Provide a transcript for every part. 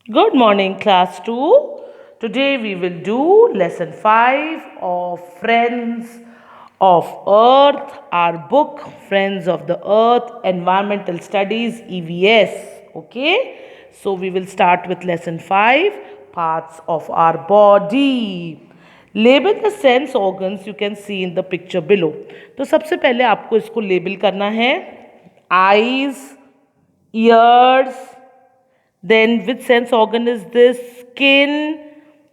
Good morning, class 2. Today we will do lesson 5 of Friends of Earth, our book Friends of the Earth, Environmental Studies, EVS. Okay, so we will start with lesson 5, parts of our body. Label the sense organs you can see in the picture below. तो सबसे पहले आपको इसको label करना है. Eyes, ears, then which sense organ is this? Skin.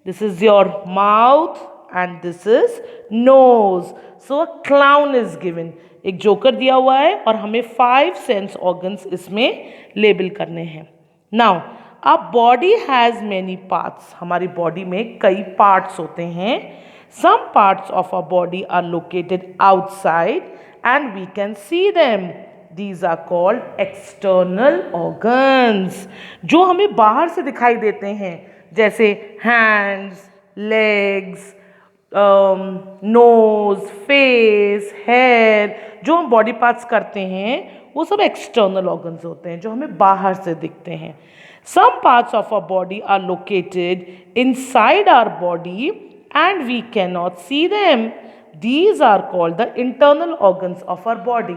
This is your mouth and this is nose. So a clown is given. एक joker दिया हुआ है और हमें 5 सेंस ऑर्गन्स इसमें लेबल करने हैं. Now our body has many parts. हमारी बॉडी में कई पार्ट्स होते हैं. Some parts of our body are located outside and we can see them. These are called external organs. जो हमें बाहर से दिखाई देते हैं, जैसे hands, legs, nose, face, hair, जो हम बॉडी पार्ट्स करते हैं वो सब एक्सटर्नल ऑर्गन्स होते हैं जो हमें बाहर से दिखते हैं. Some parts of our body are located inside our body and we cannot see them. These are called the internal organs of our body.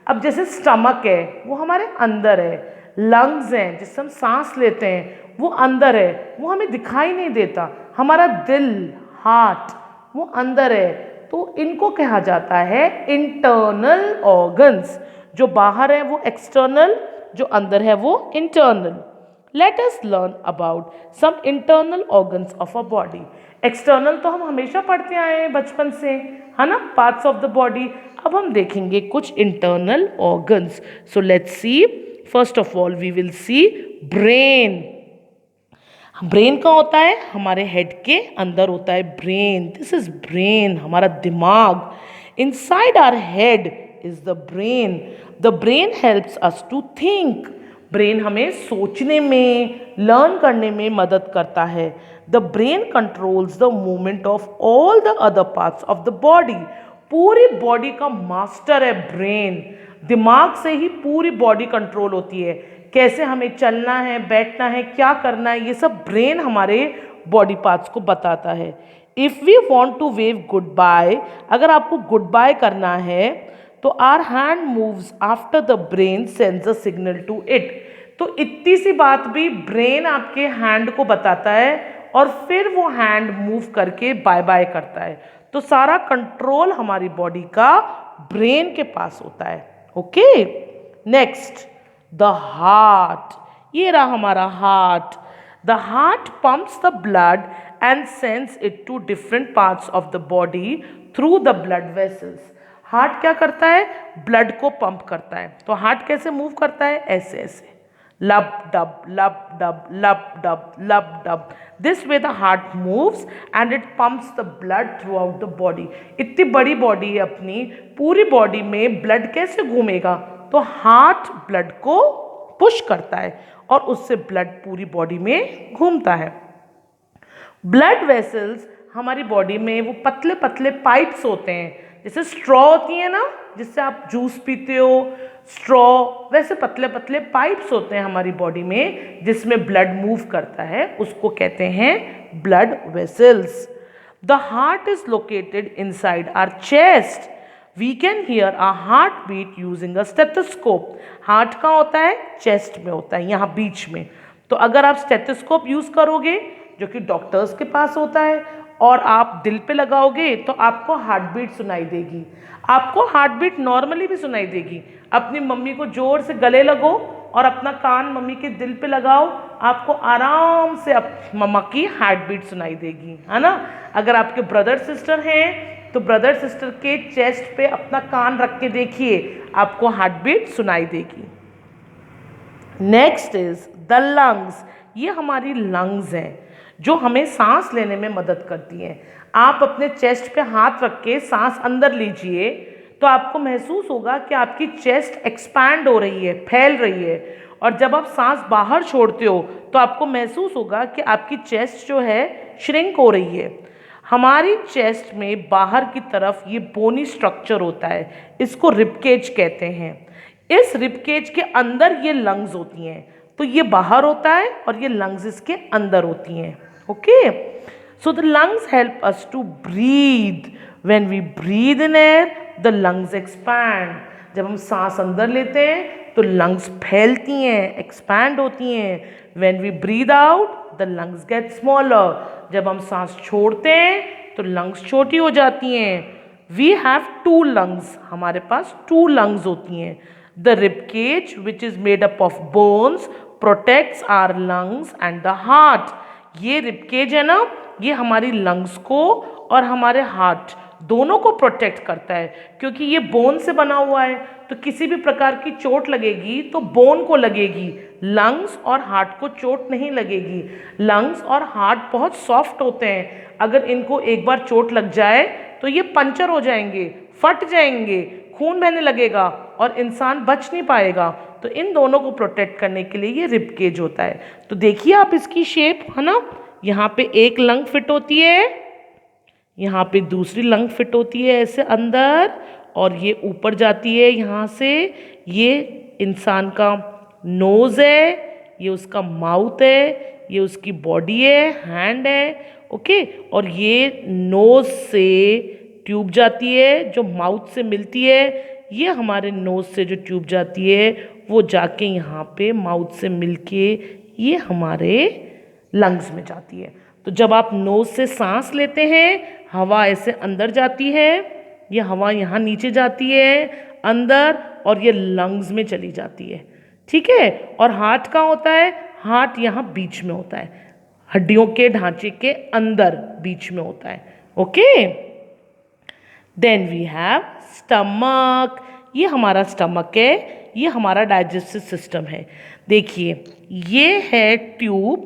अब जैसे स्टमक है वो हमारे अंदर है, लंग्स हैं जिससे हम सांस लेते हैं वो अंदर है, वो हमें दिखाई नहीं देता. हमारा दिल, हार्ट, वो अंदर है. तो इनको कहा जाता है इंटरनल ऑर्गन्स. जो बाहर है वो एक्सटर्नल, जो अंदर है वो internal. Let us learn about some internal organs of a body. External तो हम हमेशा पढ़ते आए हैं बचपन से, है ना, पार्ट्स ऑफ द बॉडी. अब हम देखेंगे कुछ internal organs. So let's see. First of all we will see brain. Brain कहाँ होता है? हमारे हेड के अंदर होता है ब्रेन. दिस इज ब्रेन, हमारा दिमाग. Inside our head is the brain. The brain helps us to think. Brain हमें सोचने में, लर्न करने में मदद करता है. The brain controls the movement of all the other parts of the body. पूरी बॉडी का मास्टर है ब्रेन. दिमाग से ही पूरी बॉडी कंट्रोल होती है. कैसे हमें चलना है, बैठना है, क्या करना है, ये सब ब्रेन हमारे बॉडी पार्ट्स को बताता है. If we want to wave goodbye, अगर आपको गुड बाय करना है तो our hand moves after the brain sends a signal to it. तो इतनी सी बात भी ब्रेन आपके हैंड को बताता है और फिर वो हैंड मूव करके बाय बाय करता है. तो सारा कंट्रोल हमारी बॉडी का ब्रेन के पास होता है. Okay, next the heart. ये रहा हमारा heart. The heart pumps the blood and sends it to different parts of the body through the blood vessels. Heart क्या करता है? ब्लड को पंप करता है. तो हार्ट कैसे मूव करता है? ऐसे ऐसे, लब डब लब डब लब डब लब dub. This way the heart moves and it pumps the blood through out the body. इतनी बड़ी बॉडी है अपनी, पूरी बॉडी में ब्लड कैसे घूमेगा? तो हार्ट ब्लड को पुश करता है और उससे ब्लड पूरी बॉडी में घूमता है. ब्लड वेसल्स हमारी बॉडी में वो पतले पतले पाइप्स होते हैं. जैसे स्ट्रॉ होती है ना, जिससे आप जूस पीते हो, स्ट्रॉ, वैसे पतले पतले पाइप्स होते हैं हमारी बॉडी में जिसमें ब्लड मूव करता है. उसको कहते हैं blood vessels. The heart is located inside our chest. We can hear a heart beat using a stethoscope. Heart कहाँ होता है? चेस्ट में होता है, यहाँ बीच में. तो अगर आप स्टेथोस्कोप यूज़ करोगे, जो कि डॉक्टर्स के पास होता है, और आप दिल पे लगाओगे तो आपको हार्ट बीट सुनाई देगी. आपको हार्ट बीट नॉर्मली भी सुनाई देगी. अपनी मम्मी को जोर से गले लगो और अपना कान मम्मी के दिल पे लगाओ, आपको आराम से मम्मा की हार्ट बीट सुनाई देगी, है ना. अगर आपके ब्रदर सिस्टर हैं तो ब्रदर सिस्टर के चेस्ट पे अपना कान रख के देखिए, आपको हार्ट बीट सुनाई देगी. Next is the lungs. ये हमारी लंग्स हैं जो हमें सांस लेने में मदद करती हैं. आप अपने चेस्ट पे हाथ रख के सांस अंदर लीजिए तो आपको महसूस होगा कि आपकी चेस्ट एक्सपैंड हो रही है, फैल रही है. और जब आप सांस बाहर छोड़ते हो तो आपको महसूस होगा कि आपकी चेस्ट जो है श्रिंक हो रही है. हमारी चेस्ट में बाहर की तरफ ये बोनी स्ट्रक्चर होता है, इसको रिबकेज कहते हैं. इस रिबकेज के अंदर ये लंग्स होती हैं. तो ये बाहर होता है और ये लंग्स इसके अंदर होती हैं. Okay, so the lungs help us to breathe. When we breathe in air the lungs expand. जब हम सांस अंदर लेते हैं तो लंग्स फैलती हैं, एक्सपैंड होती हैं. When we breathe out the lungs get smaller. जब हम सांस छोड़ते हैं तो लंग्स छोटी हो जाती हैं. We have two lungs. हमारे पास टू लंग्स होती हैं. The rib cage which is made up of bones protects our lungs and the heart. ये रिब केज है ना, ये हमारी लंग्स को और हमारे हार्ट दोनों को प्रोटेक्ट करता है, क्योंकि ये बोन से बना हुआ है. तो किसी भी प्रकार की चोट लगेगी तो बोन को लगेगी, लंग्स और हार्ट को चोट नहीं लगेगी. लंग्स और हार्ट बहुत सॉफ्ट होते हैं. अगर इनको एक बार चोट लग जाए तो ये पंचर हो जाएंगे, फट जाएंगे, खून बहने लगेगा और इंसान बच नहीं पाएगा. तो इन दोनों को प्रोटेक्ट करने के लिए ये रिब केज होता है. तो देखिए आप इसकी शेप है ना, यहाँ पे एक लंग फिट होती है, यहाँ पे दूसरी लंग फिट होती है ऐसे अंदर, और ये ऊपर जाती है यहाँ से. ये इंसान का नोज है, ये उसका माउथ है, ये उसकी बॉडी है, हैंड है. ओके, और ये नोज से ट्यूब जाती है जो माउथ से मिलती है. ये हमारे नोज से जो ट्यूब जाती है वो जाके यहाँ पे माउथ से मिलके ये हमारे लंग्स में जाती है. तो जब आप नोज से सांस लेते हैं, हवा ऐसे अंदर जाती है, ये हवा यहाँ नीचे जाती है अंदर और ये लंग्स में चली जाती है. ठीक है, और हार्ट कहाँ होता है? हार्ट यहाँ बीच में होता है, हड्डियों के ढांचे के अंदर बीच में होता है. Okay, then we have stomach. ये हमारा स्टमक है, ये हमारा डाइजेस्टिव सिस्टम है. देखिए ये है ट्यूब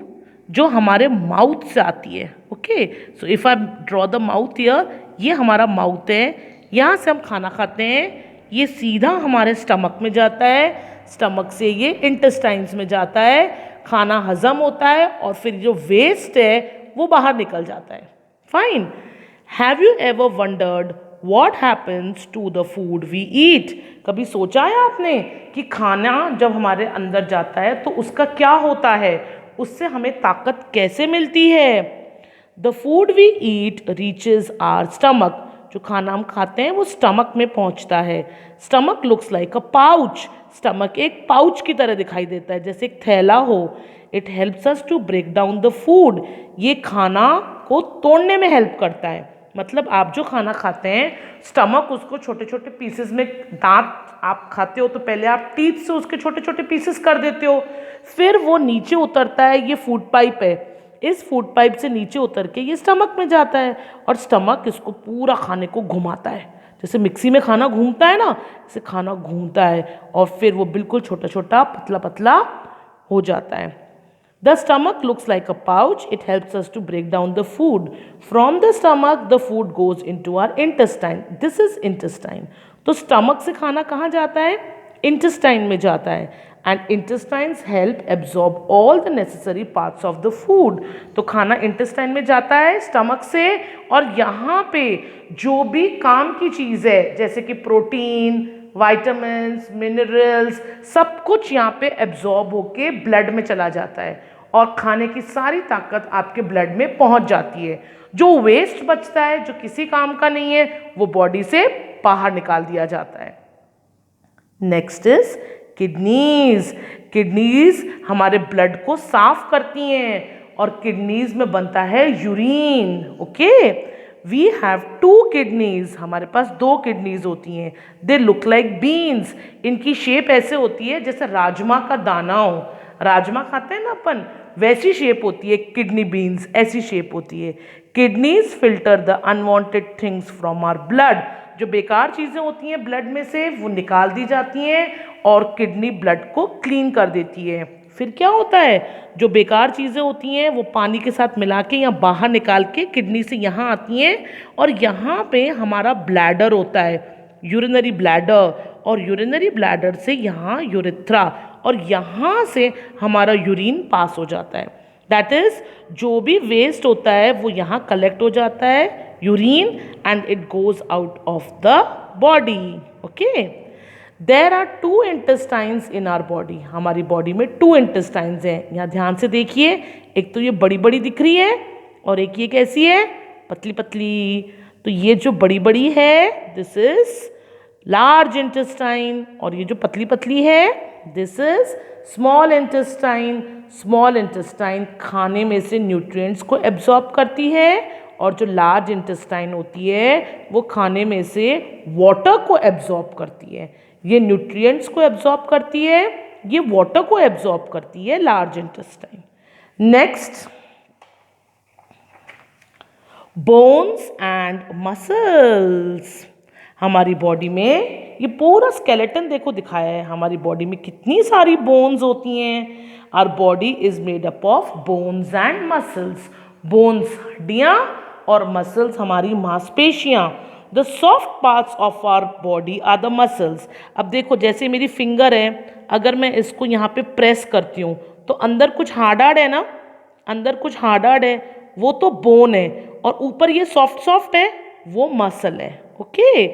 जो हमारे माउथ से आती है. Okay, so if I draw the mouth here, ये हमारा माउथ है, यहाँ से हम खाना खाते हैं, ये सीधा हमारे स्टमक में जाता है, स्टमक से ये इंटेस्टाइन्स में जाता है, खाना हजम होता है और फिर जो वेस्ट है वो बाहर निकल जाता है. Fine. Have you ever wondered what happens to the food we eat? कभी सोचा है आपने कि खाना जब हमारे अंदर जाता है तो उसका क्या होता है, उससे हमें ताकत कैसे मिलती है? The food we eat reaches our stomach. जो खाना हम खाते हैं वो स्टमक में पहुंचता है. Stomach looks like a pouch. Stomach एक पाउच की तरह दिखाई देता है, जैसे एक थैला हो. It helps us to break down the food. ये खाना को तोड़ने में हेल्प करता है. मतलब आप जो खाना खाते हैं, स्टमक उसको छोटे छोटे पीसेस में, दांत आप खाते हो तो पहले आप टीथ से उसके छोटे छोटे पीसेस कर देते हो, फिर वो नीचे उतरता है. ये फूड पाइप है, इस फूड पाइप से नीचे उतर के ये स्टमक में जाता है और स्टमक इसको पूरा खाने को घुमाता है. जैसे मिक्सी में खाना घूमता है ना, ऐसे खाना घूमता है और फिर वो बिल्कुल छोटा छोटा पतला पतला हो जाता है. The stomach looks like a pouch. It helps us to break down the food. From the stomach, the food goes into our intestine. This is intestine. तो stomach से खाना कहाँ जाता है? Intestine में जाता है. And intestines help absorb all the necessary parts of the food. तो खाना intestine में जाता है stomach से, और यहाँ पे जो भी काम की चीज़ है जैसे कि प्रोटीन, वाइटामिन्स, मिनरल्स, सब कुछ यहाँ पे एब्जॉर्ब होके ब्लड में चला जाता है और खाने की सारी ताकत आपके ब्लड में पहुँच जाती है. जो वेस्ट बचता है, जो किसी काम का नहीं है, वो बॉडी से बाहर निकाल दिया जाता है. Next is kidneys. किडनीज हमारे ब्लड को साफ करती हैं और किडनीज में बनता है urine. Okay, we have two kidneys. हमारे पास दो किडनीज होती हैं. They look like beans. इनकी शेप ऐसे होती है जैसे राजमा का दाना हो. राजमा खाते हैं ना अपन, वैसी शेप होती है. किडनी बीन्स ऐसी शेप होती है. Kidneys filter the unwanted things from our blood. जो बेकार चीज़ें होती हैं ब्लड में से वो निकाल दी जाती हैं और किडनी ब्लड को क्लीन कर देती है. फिर क्या होता है, जो बेकार चीज़ें होती हैं वो पानी के साथ मिला के या बाहर निकाल के किडनी से यहाँ आती हैं और यहाँ पे हमारा ब्लैडर होता है, यूरिनरी ब्लैडर, और यूरिनरी ब्लैडर से यहाँ यूरेथ्रा, और यहाँ से हमारा यूरिन पास हो जाता है. दैट इज़ जो भी वेस्ट होता है वो यहाँ कलेक्ट हो जाता है, urine, and it goes out of the body. Okay, there are two intestines in our body, हमारी बॉडी में टू इंटेस्टाइन्स हैं। यहाँ ध्यान से देखिए, एक तो ये बड़ी बड़ी दिख रही है और एक ये कैसी है, पतली पतली। तो ये जो बड़ी बड़ी है दिस इज लार्ज इंटेस्टाइन, और ये जो पतली पतली है this is small intestine. Small intestine खाने में से न्यूट्रिएंट्स को एब्जॉर्ब करती है, और जो लार्ज इंटेस्टाइन होती है वो खाने में से वाटर को एब्जॉर्ब करती है। ये न्यूट्रिएंट्स को एब्जॉर्ब करती है, ये वाटर को एब्जॉर्ब करती है, large intestine. Next, bones and muscles. हमारी बॉडी में ये पूरा स्केलेटन देखो दिखाया है, हमारी बॉडी में कितनी सारी बोन्स होती हैं। Our body is made up of bones and muscles. Bones हड्डियाँ और मसल्स हमारी मांसपेशियाँ। The soft parts of our body are the muscles. अब देखो जैसे मेरी फिंगर है, अगर मैं इसको यहाँ पे प्रेस करती हूँ तो अंदर कुछ हार्ड हार्ड है ना, अंदर कुछ हार्ड हार्ड है, वो तो बोन है, और ऊपर ये सॉफ्ट सॉफ्ट है, वो मसल है। Okay,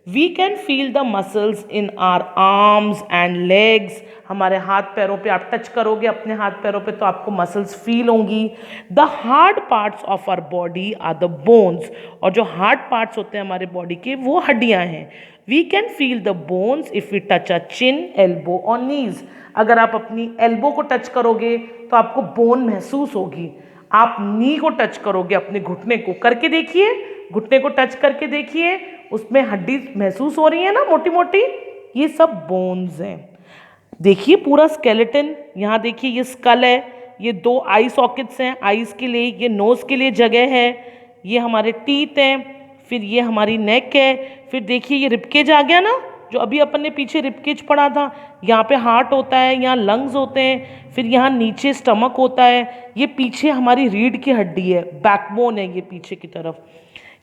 we can feel the muscles in our arms and legs. हमारे हाथ पैरों पे आप टच करोगे अपने हाथ पैरों पे तो आपको मसल्स फील होंगी। The hard parts of our body are the bones, और जो हार्ड पार्ट्स होते हैं हमारे बॉडी के वो हड्डियां हैं। We can feel the bones if we touch a chin, elbow और नीज। अगर आप अपनी एल्बो को टच करोगे तो आपको बोन महसूस होगी। आप नी को टच करोगे, अपने घुटने को करके देखिए, घुटने को टच करके देखिए, उसमें हड्डी महसूस हो रही है ना मोटी मोटी, ये सब बोन्स हैं। देखिए पूरा स्केलेटन, यहाँ देखिए ये स्कल है, ये दो आई सॉकेट्स हैं आईज के लिए, ये नोज के लिए जगह है, ये हमारे टीथ हैं, फिर ये हमारी नेक है, फिर देखिए ये रिबकेज आ गया ना, जो अभी अपन ने पीछे रिबकेज पढ़ा था, यहाँ पे हार्ट होता है, यहाँ लंग्स होते हैं, फिर यहाँ नीचे स्टमक होता है, ये पीछे हमारी रीढ़ की हड्डी है, बैकबोन है ये पीछे की तरफ,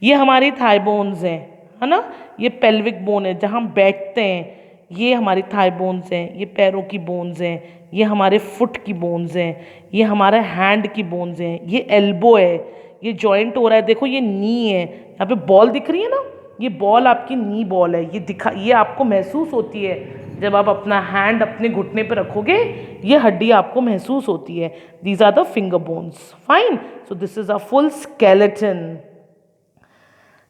ये हमारी थाई बोन्स हैं, है ना, ये पेल्विक बोन है जहाँ हम बैठते हैं, ये हमारी थाई बोन्स हैं, ये पैरों की बोन्स हैं, ये हमारे फुट की बोन्स हैं, ये हमारे हैंड की बोन्स हैं, ये एल्बो है, ये जॉइंट हो रहा है, देखो ये नी है, यहाँ पे बॉल दिख रही है ना, ये बॉल आपकी नी बॉल है, ये आपको महसूस होती है जब आप अपना हैंड अपने घुटने पे रखोगे, ये हड्डी आपको महसूस होती है। These are the finger bones. Fine, so this is a full skeleton.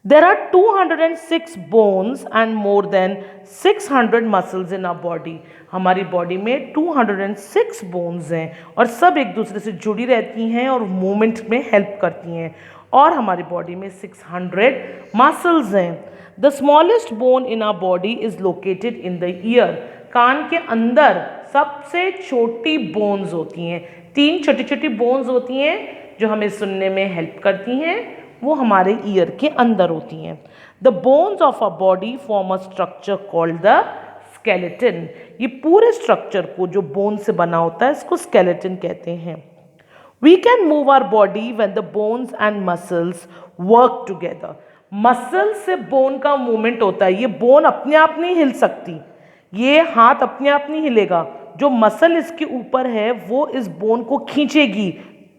There are 206 bones and more than 600 muscles in our body. हमारी बॉडी में 206 बोन्स हैं और सब एक दूसरे से जुड़ी रहती हैं और मूवमेंट में हेल्प करती हैं, और हमारी बॉडी में 600 मसल्स हैं। The smallest bone in our body is located in the ear. कान के अंदर सबसे छोटी बोन्स होती हैं, 3 छोटी छोटी बोन्स होती हैं जो हमें सुनने में हेल्प करती हैं, वो हमारे ईयर के अंदर होती हैं। The bones of a body form a structure called the skeleton. ये पूरे स्ट्रक्चर को जो बोन से बना होता है इसको स्केलेटन कहते हैं। We can move our body when the bones and muscles work together. Muscle से बोन का मूवमेंट होता है, ये बोन अपने आप नहीं हिल सकती, ये हाथ अपने आप नहीं हिलेगा, जो मसल इसके ऊपर है वो इस बोन को खींचेगी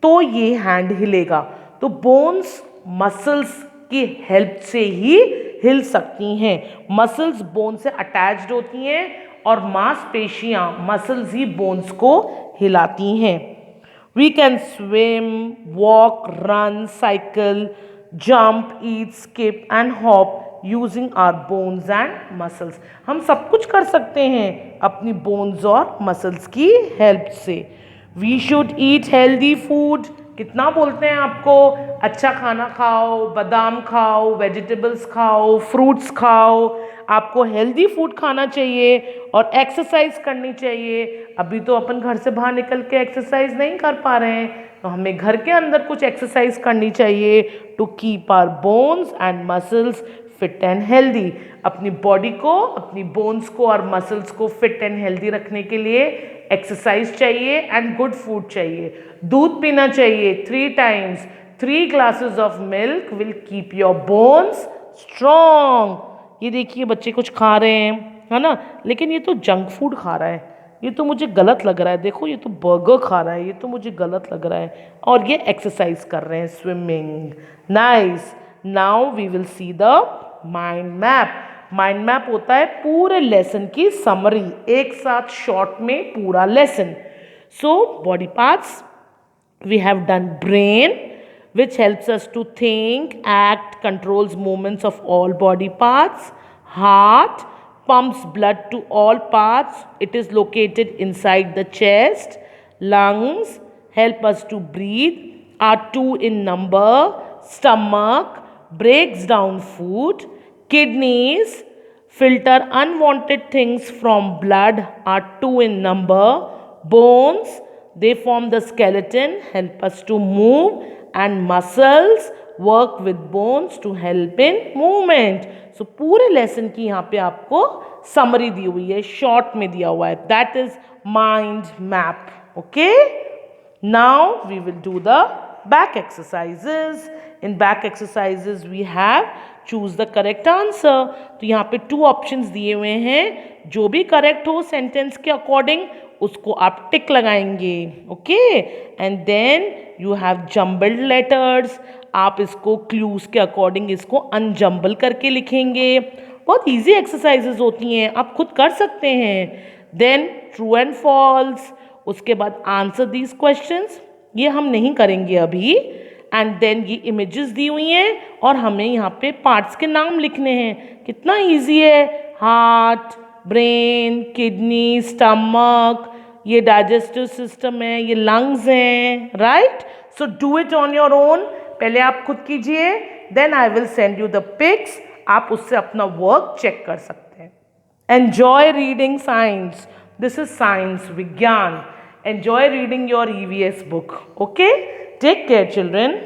तो ये हैंड हिलेगा। तो बोन्स मसल्स की हेल्प से ही हिल सकती हैं। मसल्स बोन से अटैच्ड होती हैं और मांसपेशियां मसल्स ही बोन्स को हिलाती हैं। We can swim, walk, run, cycle, jump, eat, skip and hop using our bones and muscles. हम सब कुछ कर सकते हैं अपनी बोन्स और मसल्स की हेल्प से। We should eat healthy food. कितना बोलते हैं आपको, अच्छा खाना खाओ, बादाम खाओ, वेजिटेबल्स खाओ, फ्रूट्स खाओ, आपको हेल्दी फूड खाना चाहिए और एक्सरसाइज करनी चाहिए। अभी तो अपन घर से बाहर निकल के एक्सरसाइज नहीं कर पा रहे हैं, तो हमें घर के अंदर कुछ एक्सरसाइज करनी चाहिए to keep our bones and muscles fit and healthy. अपनी बॉडी को, अपनी बोन्स को और मसल्स को फिट एंड हेल्दी रखने के लिए एक्सरसाइज चाहिए एंड गुड फूड चाहिए। दूध पीना चाहिए 3 times। 3 glasses of milk will keep your bones strong. ये देखिए बच्चे कुछ खा रहे हैं, है ना, लेकिन ये तो जंक फूड खा रहा है, ये तो मुझे गलत लग रहा है। देखो ये तो बर्गर खा रहा है, ये तो मुझे गलत लग रहा है, और ये एक्सरसाइज कर रहे हैं, swimming. Nice. Now we will see the mind map. Mind map होता है पूरे लेसन की समरी, एक साथ शॉर्ट में पूरा lesson. So body parts, we have done brain, which helps us to think, act, controls movements of all body parts. Heart pumps blood to all parts, it is located inside the chest. Lungs help us to breathe, are two in number. Stomach breaks down food. Kidneys filter unwanted things from blood, are two in number. Bones, they form the skeleton, help us to move, and muscles work with bones to help in movement. So पूरे lesson की यहाँ पे आपको summary दी हुई है, short में दिया हुआ है. That is mind map. Okay, now we will do the back exercises. In back exercises we have choose the correct answer. तो यहाँ पे 2 ऑप्शंस दिए हुए हैं, जो भी करेक्ट हो सेंटेंस के अकॉर्डिंग उसको आप टिक लगाएंगे. Okay, and then you have jumbled letters. आप इसको क्लूज के अकॉर्डिंग इसको अनजम्बल करके लिखेंगे. बहुत इजी एक्सरसाइजेज होती हैं, आप खुद कर सकते हैं. देन ट्रू एंड फॉल्स, उसके बाद आंसर दीज क्वेश्चंस, ये हम नहीं करेंगे अभी. एंड देन ये इमेजेस दी हुई हैं और हमें यहाँ पे पार्ट्स के नाम लिखने हैं. कितना इजी है. हार्ट, ब्रेन, किडनी, स्टमक, ये डाइजेस्टिव सिस्टम है, ये लंग्स हैं. Right, so do it on your own. पहले आप खुद कीजिए, then I will send you the pics. आप उससे अपना वर्क चेक कर सकते हैं. Enjoy reading science. This is science, विज्ञान. Enjoy reading your EVS book. Okay? Take care, children.